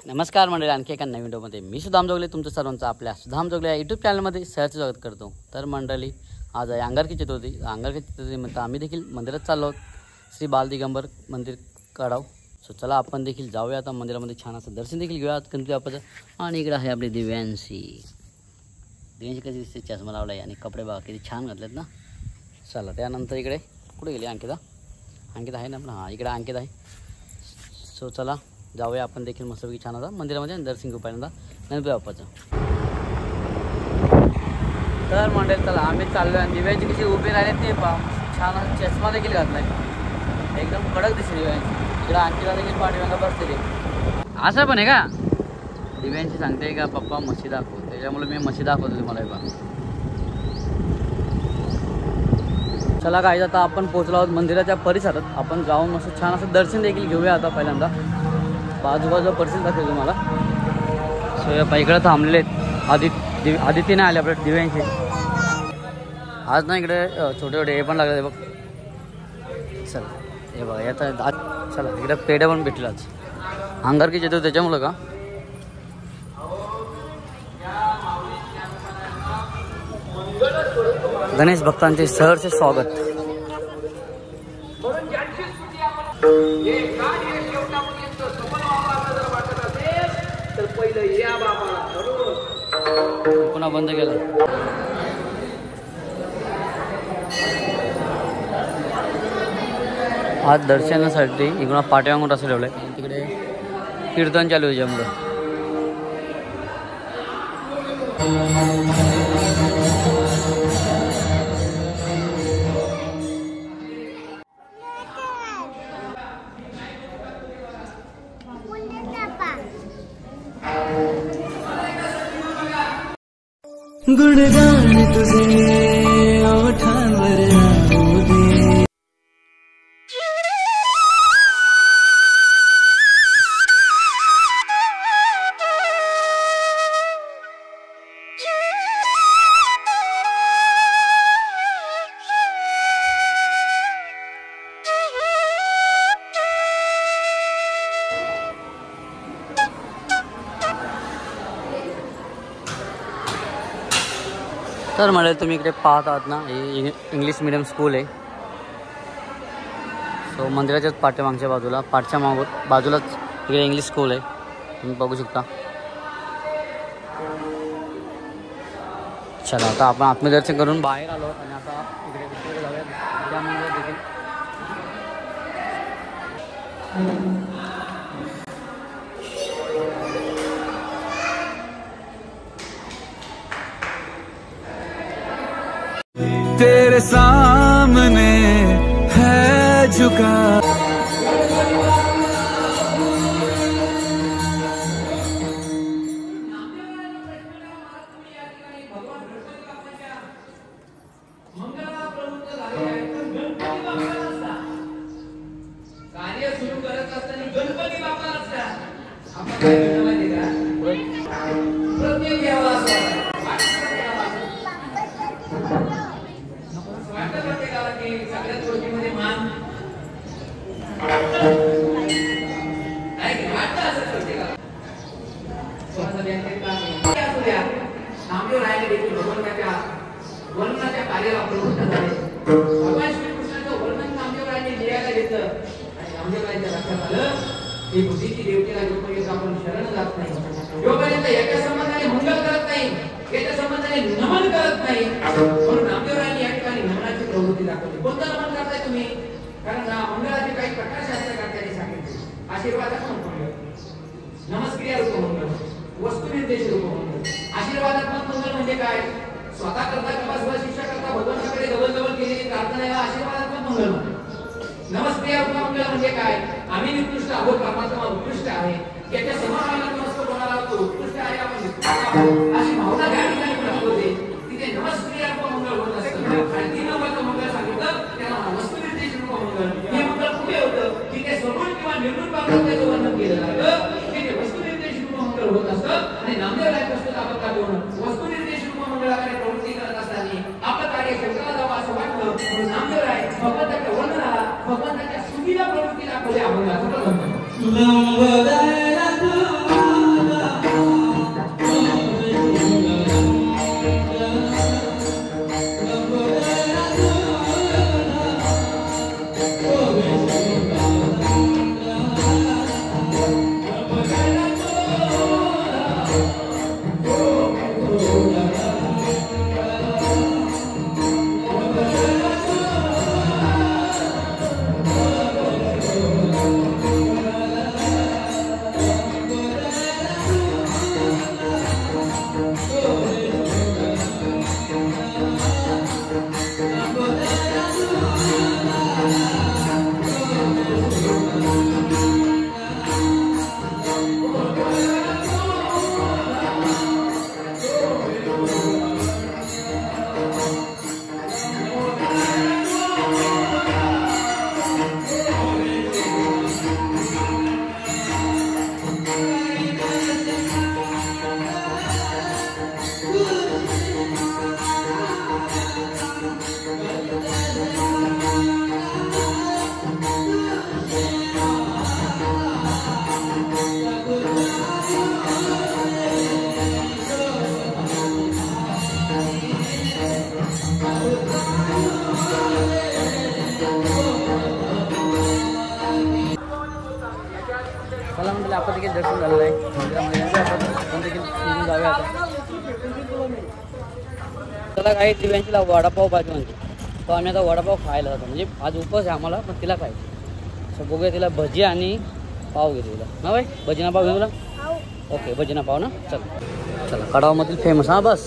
नमस्कार मंडळी, आणखी एका नवीन व्हिडिओमध्ये मी सुधाम जोगले तुमचं सर्वांचं आपल्या सुधाम जोगले या यूट्यूब चॅनलमध्ये सहर्ष स्वागत करतो। तर मंडळी, आज आहे अंगारकी चतुर्थी। अंगारकी चतुर्थीमध्ये आम्ही देखील मंदिरात चाललो आहोत, श्री बालदिगंबर मंदिर कडाव। सो चला आपण देखील जाऊया आता मंदिरामध्ये, छान असं दर्शन देखील घेऊया गणपती बाप्पाचं। आणि इकडे आहे आपली दिव्यांशी कशी दिसते, चष्मा लावला आहे आणि कपडे बघा किती छान घातलेत ना। चला त्यानंतर इकडे कुठे गेली अंकिता आहे ना आपला, हां इकडे अंकिता आहे। सो चला जाऊया आपण देखील मस्तपैकी छान आता मंदिरामध्ये दर्शन घेऊ पहिल्यांदा गणपती बाप्पाचं। तर मंडळी चला आम्ही चाललो आहे, दिव्याची कशी उभी राहिले ते पहा, छान चष्मा देखील घातला आहे, एकदम कडक दिसते दिव्यांची। इकडे अंकिता देखील पाठीमागे बसलेली, असं पण आहे का? दिव्यांची सांगते का पप्पा म्हशी दाखव, त्याच्यामुळे मी म्हशी दाखवतो तुम्हाला बघा। चला काय आता आपण पोहोचलो आहोत मंदिराच्या परिसरात, आपण जाऊन मस्त छान असं दर्शन देखील घेऊया आता पहिल्यांदा। बाजूबाजू परिसर दाखवतो तुम्हाला। सो या इकडे थांबलेले आहेत, आदित्य नाही आले आपल्या दिव्यांशी आज ना। इकडे छोटे छोटे हे पण लागले बघ, चला हे बघा याचा चला इकडे पेढे पण भेटले आज, अंगारकी येतो त्याच्यामुळं का। गणेश भक्तांचे सहर्ष स्वागत। पुन्हा बंद केलं। आज दर्शनासाठी इकडून पाठीमागून असं ठेवलंय, तिकडे कीर्तन चालू आहे त्याच्यामुळे। गुणगान तुझे ओठांवर राहू दे। तर मला तुम्ही इकडे पाहत आहात ना, हे इंग्लिश मीडियम स्कूल आहे। सो मंदिराच्याच पाठीमागच्या बाजूला, बाजूलाच इकडे इंग्लिश स्कूल आहे, तुम्ही बघू शकता। चला आता आपण आत्मदर्शन करून बाहेर आलो आणि आता इकडे जाऊया त्या मंदिरात देखील। तेरे सामने है झुका। कार्य सुरू करत असताना गणपती बाप्पा असतात, आपण काय केलं माहिती का? प्रत्येक देवाला सगळ्याच गोष्टीमध्ये मान नामदेव रायाने देखील भगवंताच्या वर्णनाच्या कार्याला प्रवृत्त झाले। भगवान श्रीकृष्णाचं वर्णन नामदेव रायाने लिहायला घेतलं आणि नामदेव रायांच्या लक्षात आलं की बुद्धीची देवतेला जोपर्यंत आपण शरण जात नाही, जोपर्यंत याच्या संबंधाने मंगल करत नाही, याच्या संबंधाने नमन करत नाही, म्हणून नामदेव रायांनी या ठिकाणी नमनाची प्रवृत्ती दाखवली। कोणतं नमन करताय तुम्ही? कारण मंगळाचे काही प्रकार शास्त्रकर्त्यांनी सांगितले। आशीर्वादात्मक मंगळ, नमस्क्रिया रूप मंगळ, वस्तुनिर्देश रूप मंगळ। आशीर्वादात्मक मंगळ म्हणजे काय? स्वतः करता किंवा स्वशिष्या करता भगवंताकडे जवळ केलेली प्रार्थना याला आशीर्वादात्मक मंगळ म्हणतात। नमस्क्रिया रूप मंगळ म्हणजे काय? आम्ही निकृष्ट आहोत, परमात्मा उत्कृष्ट आहे, याच्या समानाला नमस्कार कोणाला होतो, उत्कृष्ट आहे आपण अशी भावना त्या ठिकाणी प्रकट होते, तिथे नमस्क्रिया रूप मंगळ होत असतं। आणि 3 नंबरचं मंगळ सांगितलं त्याला वस्तुनिर्देश रूप मंगळ। हे मंगळ कुठे होतं? तिथे सगुण किंवा निर्गुण बाबतीचं वर्णन केलं जातं, तिथे वस्तुनिर्देश रूप मंगळ होत असतं। आणि नामदेव राय प्रस्तुत आपण का देऊन वस्तुनिर्देश रूप मंगळाकडे प्रवृत्ती करत असताना आपलं कार्य शंकराला जावं असं वाटलं, म्हणून नामदेव राय भगवंताच्या वर्णनाला, भगवंताच्या स्तुतीला प्रवृत्ती दाखवली। आपण चाललंय मंदिरामध्ये आपण देखील फिरून जाऊया आता. त्याला काही दिव्यांशीला वडापाव पाहिजे म्हणते, तो आम्ही आता वडापाव खायला जातो. म्हणजे आज उपवास आहे आम्हाला, पण तिला खायचं. सो बघूया तिला भजी आणि पाव घेतो तिला ना बाई. भजीना पाव घेऊ तुला? ओके भजीना पाव ना. चला कडावमधील फेमस, हां बस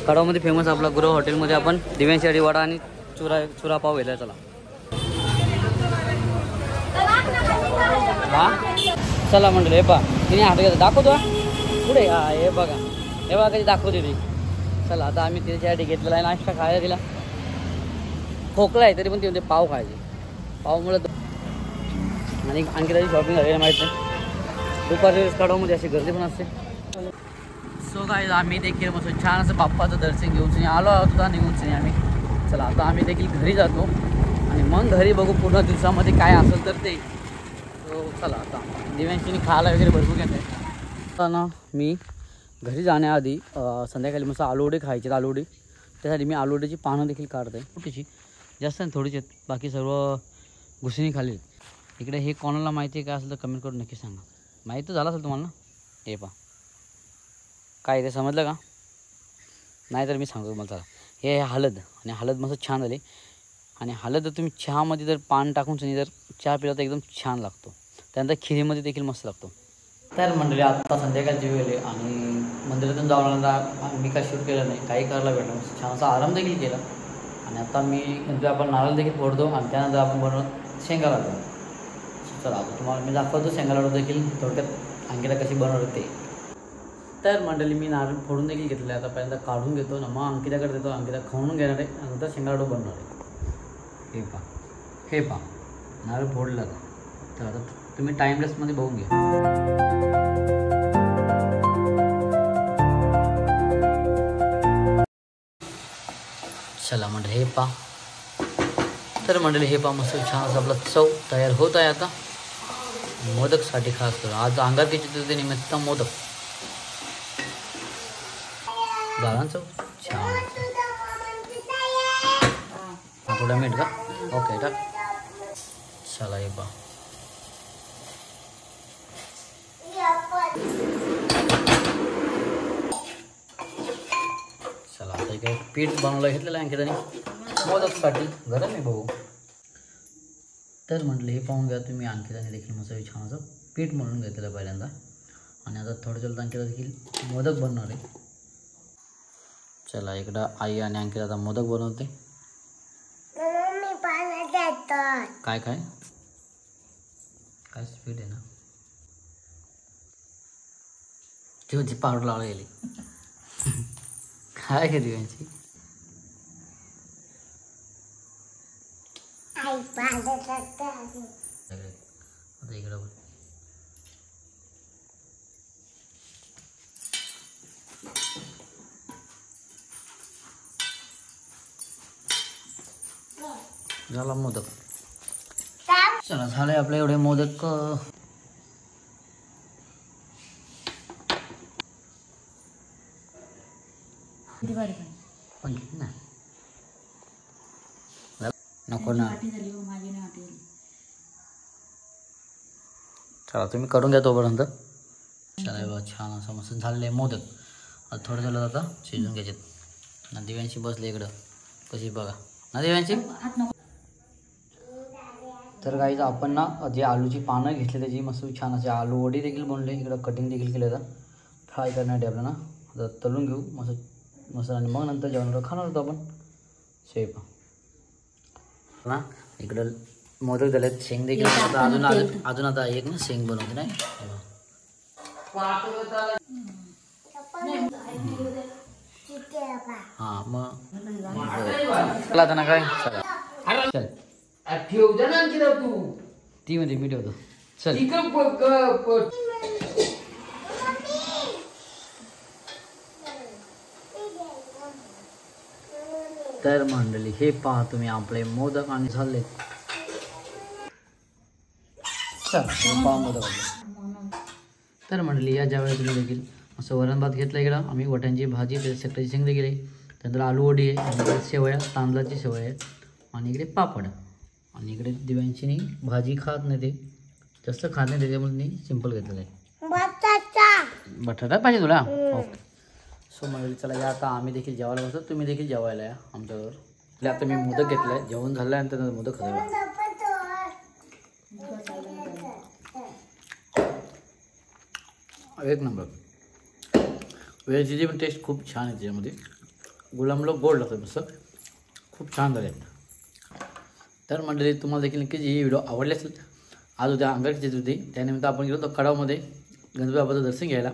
कडावमध्ये फेमस आपला गुरु हॉटेलमध्ये आपण दिव्यांशी वडा आणि चुरा पाव घेतला. चला हां चला म्हणलं. हे पा तिने हात घेतला, दाखवतो पुढे. हा हे बघा, हे बघा कधी दाखवते ती. चला आता आम्ही तिच्यासाठी घेतलेला आहे नाश्ता खायला. तिला खोकला आहे तरी पण ती म्हणते पाव खायचे. पावमुळे आणि आणखी त्याची शॉपिंग झालेली माहीत नाही. दुपारच्या वेळेस कडावमध्ये अशी गर्दी पण असते. सो काय आम्ही देखील मस्त छान असं बाप्पाचं दर्शन घेऊन आलो आहोत निघून आम्ही. चला आता आम्ही देखील घरी जातो आणि मग घरी बघू पूर्ण दिवसामध्ये काय असेल तर ते. सो चला आता दिव्यांशीने खायला वगैरे भरपूर घेते. आता ना मी घरी जाण्याआधी संध्याकाळी मस्त आलूवडे खायचे. आलूवडे त्यासाठी मी आलूवड्याची पानं देखील काढत आहे. छोटीशी जास्त नाही, थोडीशी आहेत. बाकी सर्व घुसणी खाली. इकडे हे कोणाला माहिती आहे काय असेल तर कमेंट करून नक्की सांगा. माहिती झालं असेल तुम्हाला ना. हे पहा काय ते समजलं का? नाही तर मी सांगतो तुम्हाला. चला हे हळद आणि हळद मस्त छान झाली. आणि हळद जर तुम्ही चहामध्ये जर पान टाकून जर चहा पिला तर एकदम छान लागतो. त्यानंतर खिरीमध्ये देखील मस्त लागतो. तर मंडळी आता संध्याकाळची वेळ आहे आणि मंदिरातून जाऊन मी काय शूट केलं नाही, काही करायला भेटलं. छान असा आराम देखील केला. आणि आता मी नंतर आपण नारळ देखील फोडतो आणि त्यानंतर आपण बनवतो शेंगा लाडू. चला आता तुम्हाला मी दाखवतो शेंगा लाडू देखील थोडक्यात अंकिता कशी बनवते ते. तर मंडळी मी नारळ फोडून देखील घेतलं आहे. आता पहिल्यांदा काढून घेतो ना, मग अंकिताकडे देतो. अंकिता खाऊन घेणार आहे, नंतर शेंगा लाडू बनवणार आहे. हे पहा नारळ फोडलं. तर आता तुम्ही टाईमलेसमध्ये बघून घ्या. चला मंडळी हे पहा. तर मंडळी हे पहा मस्त छान असं आपला चव तयार होत आहे. आता मोदकसाठी खास करून आज अंगारकी चतुर्थीनिमित्त मोदक झाला चव छान. थोडा मीठ का? ओके टाक. चला हे पहा चला आता काय पीठ बनवलं घेतलेलं आहे अंकिताने मोदकसाठी. गरम आहे भाऊ. तर म्हटलं हे पाहून घ्या तुम्ही. अंकिताने देखील मस्त छान असं पीठ म्हणून घेतलेलं पहिल्यांदा. आणि आता थोडं चलतं अंकिता देखील मोदक बनवणार आहे. चला इकडं आई आणि अंकिता आता मोदक बनवते. काय काय काय स्पीड आहे ना. ती पावडर लावला गेली काय घेते यांची. आता इकडं झाला मोदक. चला झाले आपले एवढे मोदक. नको ना. चला तुम्ही करून घ्या तोपर्यंत. चला बघा छान असं मस्त झालेलं मोदक. आता थोडं झालं आता शिजून घ्यायचे. ना दिव्यांशी बसले इकडं कशी बघा ना दिव्यांशी. तर गाईज आपण ना जे आलूची पानं घेतली त्याची मस्त छान असे आलू वडी देखील बनले. इकडं कटिंग देखील केलं होतं फ्राय करण्यासाठी आपल्याला. आता तळून घेऊ मस्त मस्त आणि मग नंतर जेवणाला खाणार होतो आपण. शेप ना इकडं मोदक झालेत. शेंग देखील आता अजून आता एक ना शेंग बनवते नाही. हां मग आता ना काय चल ठेव दे ना अंकिता तू. ती मध्ये मी ठेवतो. चल तर मंडळी हे पहा तुम्ही आपले मोदक आणि झाले. मोदक. तर मंडळी या ज्यावेळेस तुम्ही देखील असं वरण भात घेतलं इकडं आम्ही. वटांची भाजी शेकटाची शेंग देखील आहे. त्यानंतर आलू वडी आहे. आणि इकडे शेवया तांदळाची शेवया आहे. आणि इकडे पापड. आणि इकडे दिव्यांची भाजी खात नाही ते जास्त खात नाही त्याच्यामुळे मी सिंपल घेतलेलं आहे. बटाटा पाहिजे तुला ओके. सो मंडळी चला या आता आम्ही देखील जेवायला बसतो, तुम्ही देखील जेवायला या आमच्याबरोबर. आता मी मोदक घेतलाय, जेवण झाल्यानंतर मोदक खायला. एक नंबर. वेलचीची पण टेस्ट खूप छान आहे त्याच्यामध्ये. गुलाबला गोड लागतं मस्त, खूप छान झाले. तर मंडळी तुम्हाला देखील नक्कीच ही व्हिडिओ आवडली असेल. आज उद्या अंगारकी चतुर्थी, त्यानिमित्त आपण गेलो होतो कडावमध्ये गणपती बाबाचं दर्शन घ्यायला.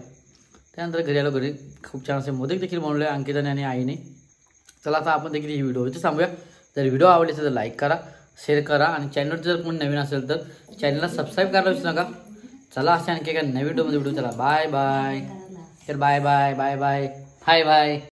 त्यानंतर घरी आलो. घरी खूप छान असे मोदक देखील बनवले अंकिताने आणि आईने. चला आता आपण देखील ही व्हिडिओ इथे सांगूया. जर व्हिडिओ आवडली असेल तर लाईक करा, शेअर करा आणि चॅनलवर जर कोणी नवीन असेल तर चॅनलला सबस्क्राईब करायला विसरू नका. चला असे आणखी एका नवीन व्हिडिओ. चला बाय बाय. तर bye bye bye bye. Hi bye.